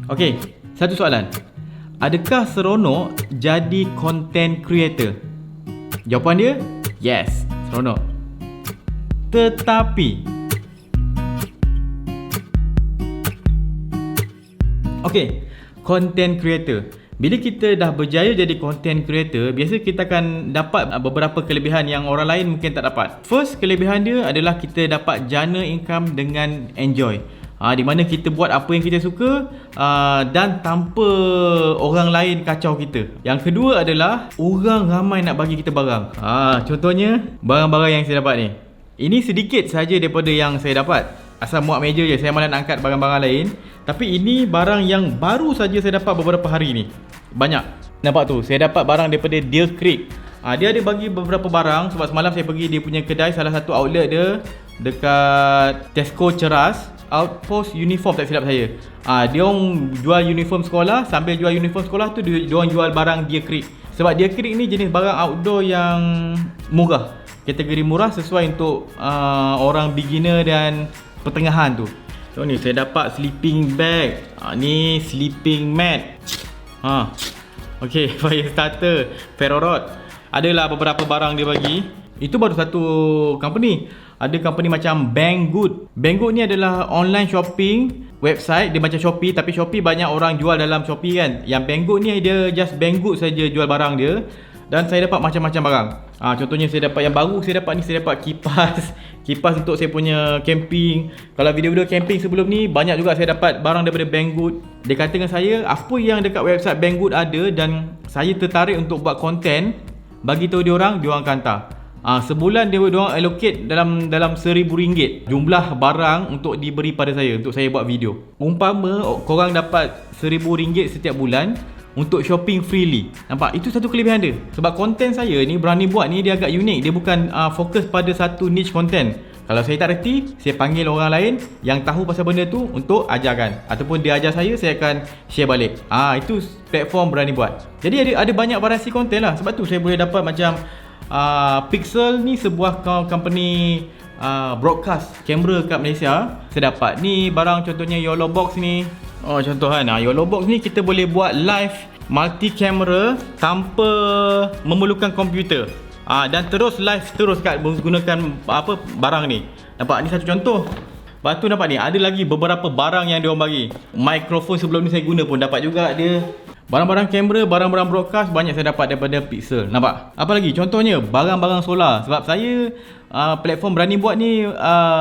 Okey, satu soalan. Adakah seronok jadi content creator? Jawapan dia, yes, seronok. Tetapi okey, content creator. Bila kita dah berjaya jadi content creator, biasa kita akan dapat beberapa kelebihan yang orang lain mungkin tak dapat. First, kelebihan dia adalah kita dapat jana income dengan enjoy. Di mana kita buat apa yang kita suka dan tanpa orang lain kacau kita. Yang kedua adalah orang ramai nak bagi kita barang. Contohnya barang-barang yang saya dapat ni. Ini sedikit saja daripada yang saya dapat. Asal muat meja je, saya malah nak angkat barang-barang lain. Tapi ini barang yang baru saja saya dapat beberapa hari ni. Banyak. Nampak tu, saya dapat barang daripada Deer Creek. Dia ada bagi beberapa barang. Sebab semalam saya pergi dia punya kedai, salah satu outlet dia dekat Tesco Ceras, Outpost Uniform tak silap saya. Dia orang jual uniform sekolah. Sambil jual uniform sekolah tu, dia orang jual barang Deer Creek. Sebab Deer Creek ni jenis barang outdoor yang murah, kategori murah, sesuai untuk orang beginner dan pertengahan tu. So ni saya dapat sleeping bag. Ni sleeping mat. Okay, fire starter, ferro rod. Adalah beberapa barang dia bagi. Itu baru satu company. Ada company macam Banggood. Banggood ni adalah online shopping website. Dia macam Shopee, tapi Shopee banyak orang jual dalam Shopee kan. Yang Banggood ni dia just Banggood saja jual barang dia. Dan saya dapat macam-macam barang. Contohnya saya dapat yang baru saya dapat ni, saya dapat kipas. Kipas untuk saya punya camping. Kalau video-video camping sebelum ni, banyak juga saya dapat barang daripada Banggood. Dia kata dengan saya, apa yang dekat website Banggood ada dan saya tertarik untuk buat konten, bagi tahu dia orang akan hantar. Sebulan dia orang allocate dalam RM1,000 jumlah barang untuk diberi pada saya, untuk saya buat video. Umpama korang dapat RM1,000 setiap bulan untuk shopping freely. Nampak? Itu satu kelebihan dia. Sebab konten saya ni, Berani Buat ni, dia agak unik. Dia bukan fokus pada satu niche content. Kalau saya tak reti, saya panggil orang lain yang tahu pasal benda tu untuk ajarkan. Ataupun dia ajar saya akan share balik. Itu platform Berani Buat. Jadi ada banyak variasi konten lah. Sebab tu saya boleh dapat macam Pixel ni, sebuah company broadcast kamera kat Malaysia. Saya dapat ni barang, contohnya YOLO Box ni. Contoh kan, YOLO Box ni kita boleh buat live multi camera tanpa memerlukan komputer. Dan terus live terus kat menggunakan barang ni. Nampak, ni satu contoh. Lepas tu nampak ni, ada lagi beberapa barang yang dia orang bagi. Mikrofon sebelum ni saya guna pun dapat juga dia. Barang-barang kamera, barang-barang broadcast banyak saya dapat daripada Pixel. Nampak? Apa lagi? Contohnya barang-barang solar. Sebab saya platform Berani Buat ni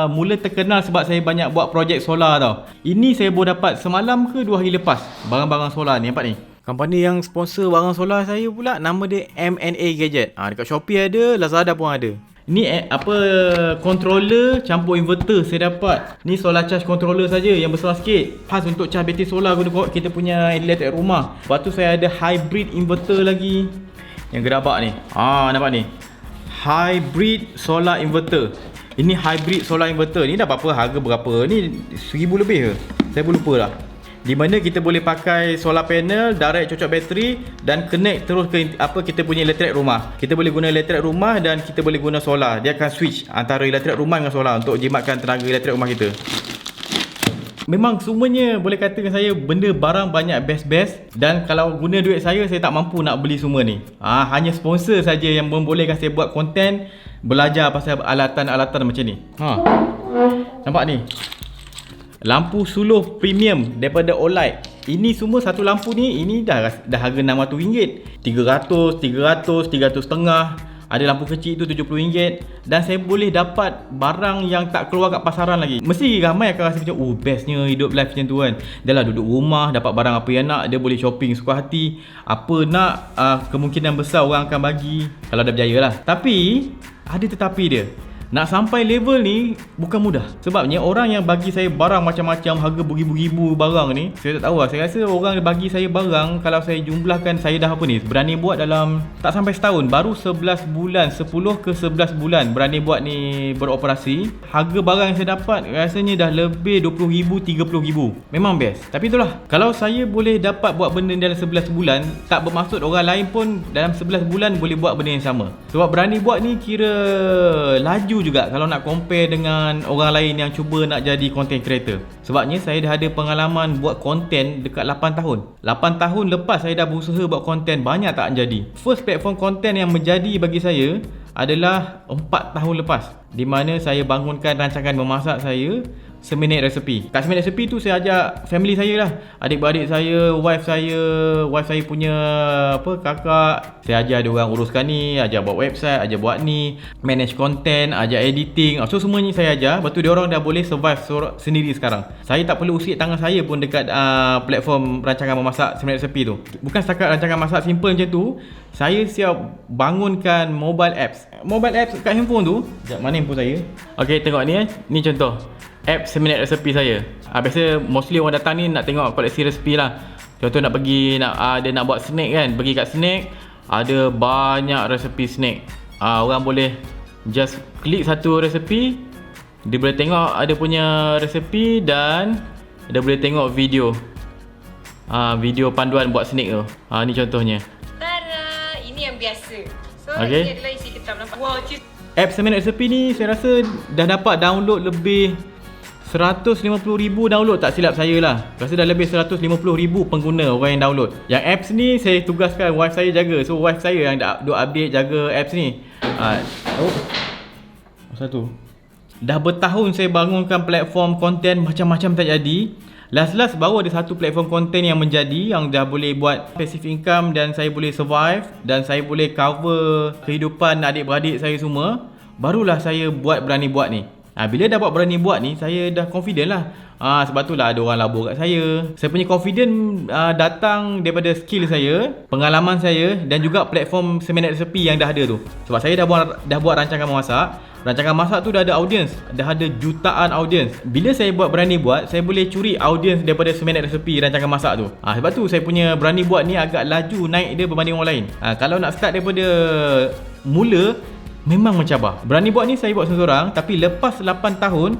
mula terkenal sebab saya banyak buat projek solar tau. Ini saya baru dapat semalam ke 2 hari lepas. Barang-barang solar ni, nampak ni. Company yang sponsor barang solar saya pula, nama dia M&A Gadget. Dekat Shopee ada, Lazada pun ada. Ni controller campur inverter saya dapat. Ni solar charge controller saja yang besar sikit. Pas untuk charge bateri solar guna kita punya elektrik rumah. Lepas tu saya ada hybrid inverter lagi. Yang gerabak ni. Nampak ni. Hybrid solar inverter. Ini hybrid solar inverter. Ni dah berapa, harga berapa? Ni 1000 lebih ke? Saya pun lupa lah. Di mana kita boleh pakai solar panel, direct cocok bateri dan connect terus ke kita punya elektrik rumah. Kita boleh guna elektrik rumah dan kita boleh guna solar. Dia akan switch antara elektrik rumah dengan solar untuk jimatkan tenaga elektrik rumah kita. Memang semuanya boleh katakan saya benda barang banyak best-best. Dan kalau guna duit saya tak mampu nak beli semua ni. Hanya sponsor saja yang membolehkan saya buat konten, belajar pasal alatan-alatan macam ni. Nampak ni, lampu suluh premium daripada Olight. Ini semua satu lampu ni, ini dah harga RM600, 300, 300, 300 setengah. Ada lampu kecil tu RM70. Dan saya boleh dapat barang yang tak keluar kat pasaran lagi. Mesti ramai akan rasa macam, bestnya hidup life macam tu kan. Dah lah duduk rumah, dapat barang apa yang nak. Dia boleh shopping suka hati. Apa nak, kemungkinan besar orang akan bagi, kalau dah berjaya lah. Tapi ada tetapi dia. Nak sampai level ni bukan mudah. Sebabnya orang yang bagi saya barang macam-macam, harga beribu-ribu barang ni, saya tak tahu lah. Saya rasa orang bagi saya barang, kalau saya jumlahkan, saya dah apa ni, Berani Buat dalam tak sampai setahun, baru 11 bulan, 10 ke 11 bulan Berani Buat ni beroperasi. Harga barang yang saya dapat rasanya dah lebih RM20,000, RM30,000. Memang best. Tapi itulah, kalau saya boleh dapat buat benda dalam 11 bulan, tak bermaksud orang lain pun dalam 11 bulan boleh buat benda yang sama. Sebab Berani Buat ni kira laju laju juga kalau nak compare dengan orang lain yang cuba nak jadi content creator. Sebabnya saya dah ada pengalaman buat content dekat 8 tahun. 8 tahun lepas saya dah berusaha buat content, banyak tak jadi. First platform content yang menjadi bagi saya adalah 4 tahun lepas, di mana saya bangunkan rancangan memasak saya, Seminit Resepi. Kat Seminit Resepi tu saya ajak family saya lah, adik-beradik saya, wife saya punya kakak. Saya ajar dia orang uruskan ni, ajar buat website, ajar buat ni, manage content, ajar editing. So semua ni saya ajar. Lepas tu dia orang dah boleh survive sendiri sekarang. Saya tak perlu usik tangan saya pun dekat platform rancangan memasak Seminit Resepi tu. Bukan setakat rancangan masak simple macam tu, saya siap bangunkan mobile apps. Mobile apps kat handphone tu. Sekejap, mana handphone saya? Okay, tengok ni ni contoh app Seminit Resepi saya. Biasa mostly orang datang ni nak tengok koleksi resepi lah. Contoh nak pergi, dia nak buat snack kan, pergi kat snack, ada banyak resepi snack. Orang boleh just klik satu resepi, dia boleh tengok ada punya resepi dan dia boleh tengok video. Video panduan buat snack tu. Ni contohnya. Tada, ini yang biasa. So okay, ini adalah isi kitab. Nampak? Wow, app Seminit Resepi ni saya rasa dah dapat download lebih 150,000 download tak silap saya lah. Rasa dah lebih 150,000 pengguna orang yang download. Yang apps ni saya tugaskan wife saya jaga. So wife saya yang duk update jaga apps ni. Satu. Dah bertahun saya bangunkan platform konten macam-macam tak jadi. Last baru ada satu platform konten yang menjadi, yang dah boleh buat passive income dan saya boleh survive dan saya boleh cover kehidupan adik-beradik saya semua. Barulah saya berani buat ni. Bila dah berani buat ni, saya dah confident lah. Sebab tu lah ada orang labur kat saya. Saya punya confident datang daripada skill saya, pengalaman saya dan juga platform Seminit Resepi yang dah ada tu. Sebab saya dah buat rancangan memasak. Rancangan masak tu dah ada audience, dah ada jutaan audience. Bila saya berani buat, saya boleh curi audience daripada Seminit Resepi rancangan masak tu. Sebab tu saya punya berani buat ni agak laju naik dia berbanding orang lain. Kalau nak start daripada mula, memang mencabar. Berani buat ni saya buat seorang, tapi lepas 8 tahun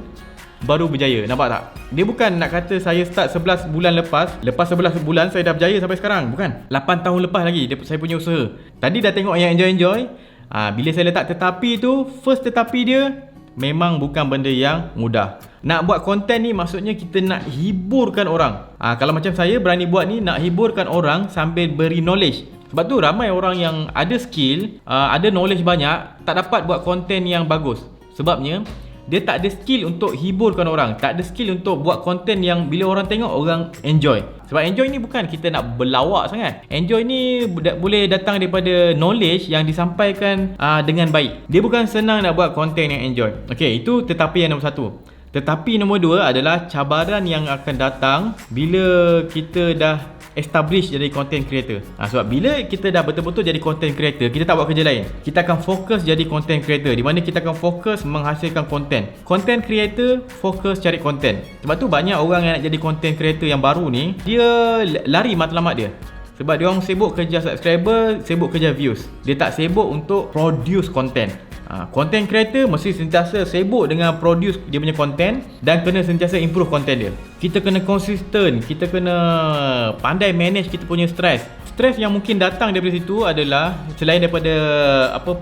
baru berjaya. Nampak tak? Dia bukan nak kata saya start 11 bulan lepas 11 bulan saya dah berjaya sampai sekarang. Bukan. 8 tahun lepas lagi saya punya usaha. Tadi dah tengok yang enjoy. Bila saya letak tetapi tu, first tetapi dia memang bukan benda yang mudah. Nak buat konten ni maksudnya kita nak hiburkan orang. Kalau macam saya berani buat ni, nak hiburkan orang sambil beri knowledge. Sebab tu ramai orang yang ada skill, ada knowledge banyak, tak dapat buat konten yang bagus. Sebabnya dia tak ada skill untuk hiburkan orang, tak ada skill untuk buat konten yang bila orang tengok orang enjoy. Sebab enjoy ni bukan kita nak berlawak sangat. Enjoy ni boleh datang daripada knowledge yang disampaikan dengan baik. Dia bukan senang nak buat konten yang enjoy. Okey, itu tetapi yang nombor satu. Tetapi nombor dua adalah cabaran yang akan datang bila kita dah establish jadi content creator. Sebab bila kita dah betul-betul jadi content creator, kita tak buat kerja lain. Kita akan fokus jadi content creator, di mana kita akan fokus menghasilkan content. Content creator fokus cari content. Sebab tu banyak orang yang nak jadi content creator yang baru ni, dia lari matlamat dia. Sebab dia orang sibuk kerja subscriber, sibuk kerja views. Dia tak sibuk untuk produce content. Content creator mesti sentiasa sibuk dengan produce dia punya content dan kena sentiasa improve content dia. Kita kena konsisten, kita kena pandai manage kita punya stress. Stress yang mungkin datang daripada situ adalah selain daripada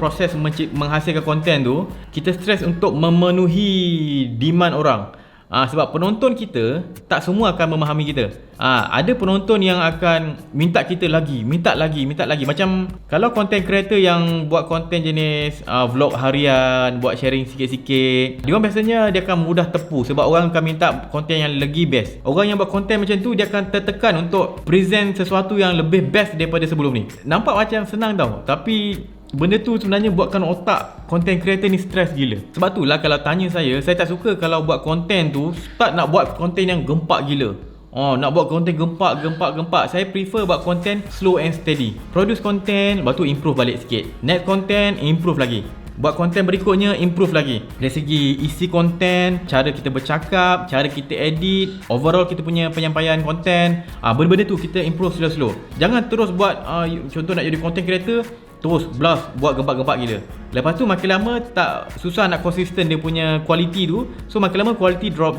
proses menghasilkan content tu, kita stress untuk memenuhi demand orang. Sebab penonton kita tak semua akan memahami kita. Ada penonton yang akan minta kita lagi. Macam kalau content creator yang buat content jenis vlog harian, buat sharing sikit-sikit, dia orang biasanya dia akan mudah tepu sebab orang akan minta content yang lagi best. Orang yang buat content macam tu, dia akan tertekan untuk present sesuatu yang lebih best daripada sebelum ni. Nampak macam senang tau, tapi benda tu sebenarnya buatkan otak content creator ni stress gila. Sebab tu lah kalau tanya saya tak suka kalau buat content tu start nak buat content yang gempak gila. Nak buat content gempak. Saya prefer buat content slow and steady. Produce content, lepas tu improve balik sikit. Next content, improve lagi. Buat content berikutnya, improve lagi. Dari segi isi content, cara kita bercakap, cara kita edit, overall kita punya penyampaian content, benda-benda tu kita improve slow-slow. Jangan terus buat contoh nak jadi content creator terus blast buat gempak-gempak gila. Lepas tu makin lama tak susah nak konsisten dia punya quality tu. So makin lama quality drop.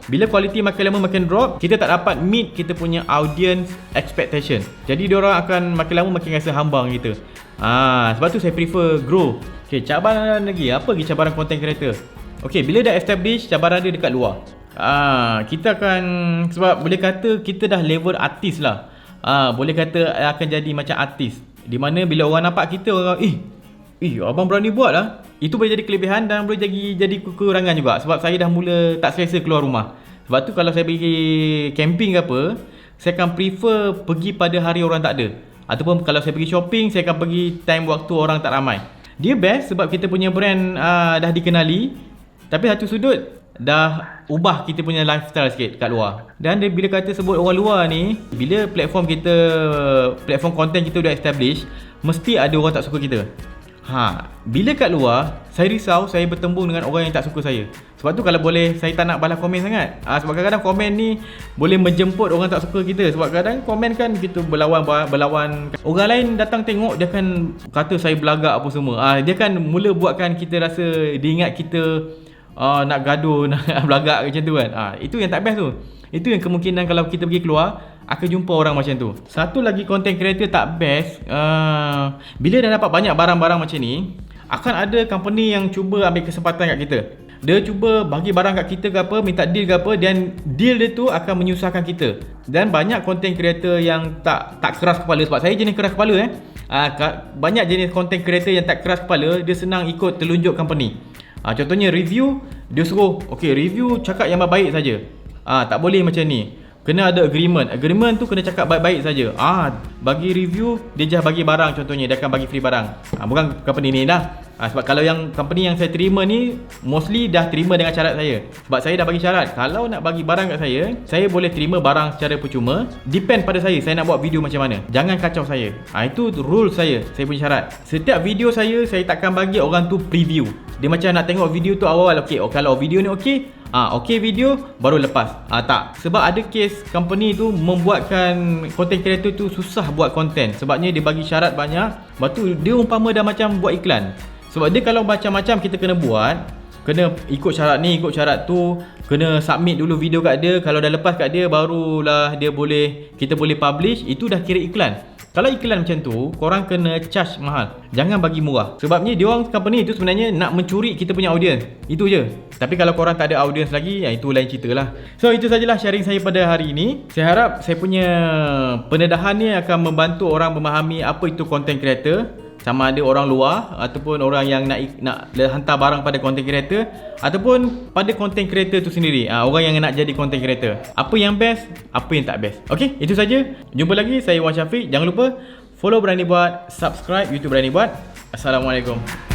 Bila quality makin lama makin drop, kita tak dapat meet kita punya audience expectation. Jadi diorang akan makin lama makin rasa hambang kita. Sebab tu saya prefer grow. Okay, cabaran lagi. Apa lagi cabaran content creator? Okay, bila dah establish, cabaran dia dekat luar. Kita akan, sebab boleh kata kita dah level artis lah. Boleh kata akan jadi macam artis. Di mana bila orang nampak kita, orang abang berani buat lah. Itu boleh jadi kelebihan dan boleh jadi kekurangan juga. Sebab saya dah mula tak selesa keluar rumah. Sebab tu kalau saya pergi camping ke apa, saya akan prefer pergi pada hari orang tak ada. Ataupun kalau saya pergi shopping, saya akan pergi time waktu orang tak ramai. Dia best sebab kita punya brand dah dikenali. Tapi satu sudut dah ubah kita punya lifestyle sikit kat luar. Dan bila kata sebut orang luar ni, bila platform content kita dah establish, mesti ada orang tak suka kita. Bila kat luar, saya risau saya bertembung dengan orang yang tak suka saya. Sebab tu kalau boleh, saya tak nak balas komen sangat. Sebab kadang-kadang komen ni boleh menjemput orang tak suka kita. Sebab kadang komen kan kita berlawan. Orang lain datang tengok, dia akan kata saya belagak apa semua. Dia kan mula buatkan kita rasa, dia ingat kita nak gaduh, nak belagak macam tu kan. Itu yang tak best tu. Itu yang kemungkinan kalau kita pergi keluar akan jumpa orang macam tu. Satu lagi content creator tak best, bila dah dapat banyak barang-barang macam ni, akan ada company yang cuba ambil kesempatan kat kita. Dia cuba bagi barang kat kita ke apa, minta deal ke apa, dan deal dia tu akan menyusahkan kita. Dan banyak content creator yang tak keras kepala. Sebab saya jenis keras kepala banyak jenis content creator yang tak keras kepala, dia senang ikut telunjuk company. Contohnya review, dia suruh review cakap yang baik saja. Tak boleh macam ni. Kena ada agreement. Agreement tu kena cakap baik-baik saja. Bagi review, dia just bagi barang contohnya, dia akan bagi free barang. Bukan company ni dah. Sebab kalau yang company yang saya terima ni, mostly dah terima dengan syarat saya. Sebab saya dah bagi syarat, kalau nak bagi barang kat saya boleh terima barang secara percuma. Depend pada saya nak buat video macam mana. Jangan kacau saya. Itu rule saya punya syarat. Setiap video saya takkan bagi orang tu preview. Dia macam nak tengok video tu awal-awal. Kalau video ni okey video baru lepas. Tak. Sebab ada case company tu membuatkan content creator tu susah buat content. Sebabnya dia bagi syarat banyak. Lepas tu dia umpama dah macam buat iklan. Sebab dia kalau macam-macam kita kena buat, kena ikut syarat ni, ikut syarat tu, kena submit dulu video kat dia. Kalau dah lepas kat dia, barulah kita boleh publish. Itu dah kira iklan. Kalau iklan macam tu, korang kena charge mahal. Jangan bagi murah. Sebabnya diorang company tu sebenarnya nak mencuri kita punya audience. Itu je. Tapi kalau korang tak ada audience lagi, itu lain cerita lah. So itu sajalah sharing saya pada hari ini. Saya harap saya punya pendedahan ni akan membantu orang memahami apa itu content creator. Sama ada orang luar ataupun orang yang nak hantar barang pada content creator, ataupun pada content creator tu sendiri, orang yang nak jadi content creator. Apa yang best, apa yang tak best. Okey, itu saja. Jumpa lagi. Saya Wan Syafiq. Jangan lupa follow Berani Buat, subscribe YouTube Berani Buat. Assalamualaikum.